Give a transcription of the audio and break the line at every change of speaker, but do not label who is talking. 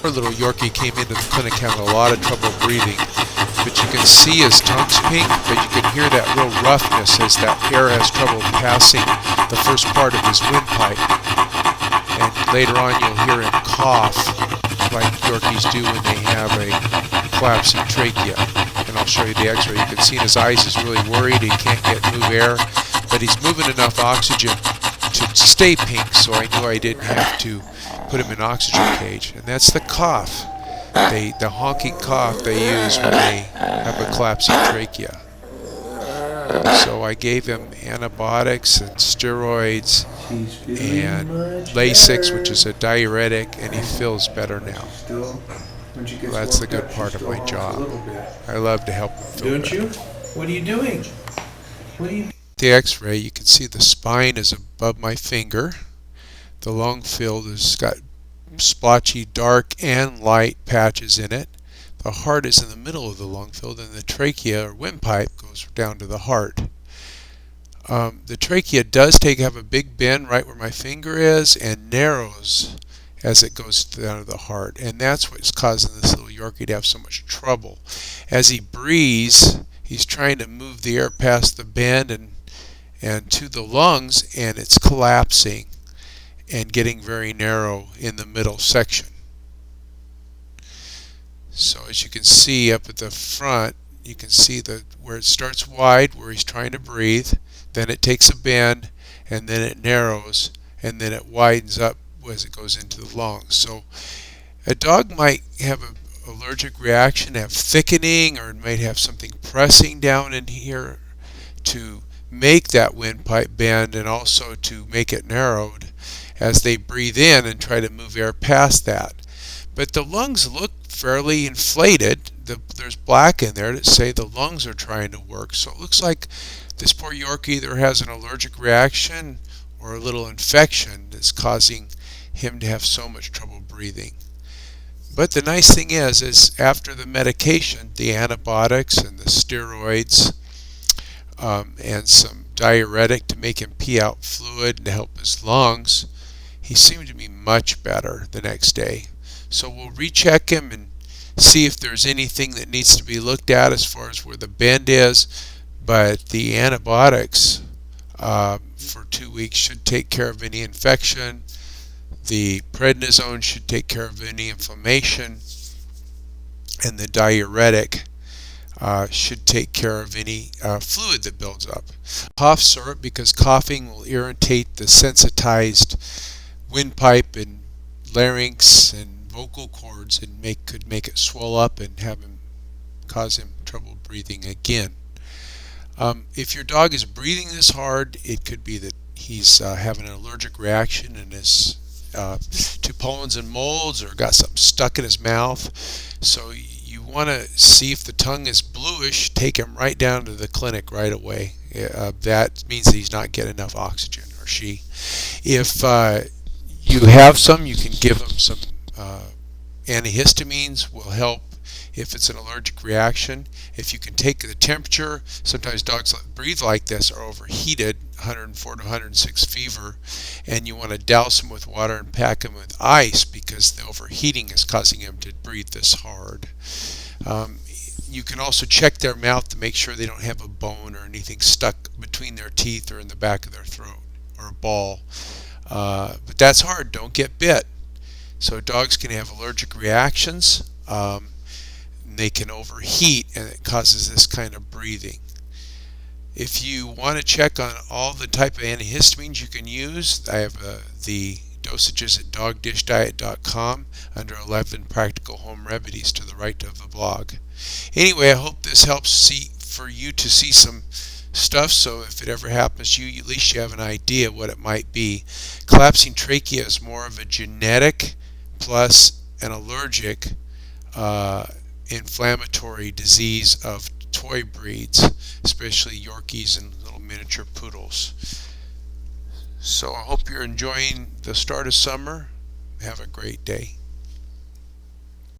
Poor little Yorkie came into the clinic having a lot of trouble breathing. But you can see his tongue's pink, but you can hear that real roughness as that air has trouble passing the first part of his windpipe. And later on you'll hear him cough like Yorkies do when they have a collapsing trachea. And I'll show you the x-ray. You can see in his eyes he's really worried. He can't move air, but he's moving enough oxygen to stay pink, so I knew I didn't have to put him in an oxygen cage. And that's the cough. The honking cough they use when they have a collapsing trachea. So I gave him antibiotics and steroids and Lasix, which is a diuretic, and he feels better now. Well, that's the good part of my job. I love to help him feel better.
Don't you? What are you doing? What are you?
The x-ray, you can see the spine is above my finger. The lung field has got splotchy dark and light patches in it. The heart is in the middle of the lung field, and the trachea or windpipe goes down to the heart. The trachea does have a big bend right where my finger is and narrows as it goes down to the heart, and that's what's causing this little Yorkie to have so much trouble. As he breathes, he's trying to move the air past the bend and to the lungs, and it's collapsing and getting very narrow in the middle section. So as you can see up at the front, you can see where it starts wide, where he's trying to breathe, then it takes a bend, and then it narrows, and then it widens up as it goes into the lungs. So a dog might have an allergic reaction, have thickening, or it might have something pressing down in here to make that windpipe bend and also to make it narrowed as they breathe in and try to move air past that. But the lungs look fairly inflated. There's black in there that say the lungs are trying to work. So it looks like this poor Yorkie either has an allergic reaction or a little infection that's causing him to have so much trouble breathing. But the nice thing is after the medication, the antibiotics and the steroids, and some diuretic to make him pee out fluid and to help his lungs, he seemed to be much better the next day. So we'll recheck him and see if there's anything that needs to be looked at as far as where the bend is. But the antibiotics for 2 weeks should take care of any infection. The prednisone should take care of any inflammation. And the diuretic should take care of any fluid that builds up. Cough syrup, because coughing will irritate the sensitized windpipe and larynx and vocal cords and could make it swell up and cause him trouble breathing again. If your dog is breathing this hard, it could be that he's having an allergic reaction and is to pollens and molds, or got something stuck in his mouth. So you want to see if the tongue is bluish. Take him right down to the clinic right away. That means that he's not getting enough oxygen, or she. If you have some, you can give them some antihistamines, will help if it's an allergic reaction. If you can take the temperature, sometimes dogs that breathe like this are overheated, 104 to 106 fever, and you want to douse them with water and pack them with ice because the overheating is causing them to breathe this hard. You can also check their mouth to make sure they don't have a bone or anything stuck between their teeth or in the back of their throat, or a ball. But that's hard. Don't get bit. So dogs can have allergic reactions. They can overheat, and it causes this kind of breathing. If you want to check on all the type of antihistamines you can use, I have the dosages at dogdishdiet.com under 11 practical home remedies to the right of the blog. Anyway, I hope this helps for you to see some stuff, so if it ever happens to you, at least you have an idea what it might be. Collapsing trachea is more of a genetic plus an allergic inflammatory disease of toy breeds, especially Yorkies and little miniature poodles. So I hope you're enjoying the start of summer. Have a great day.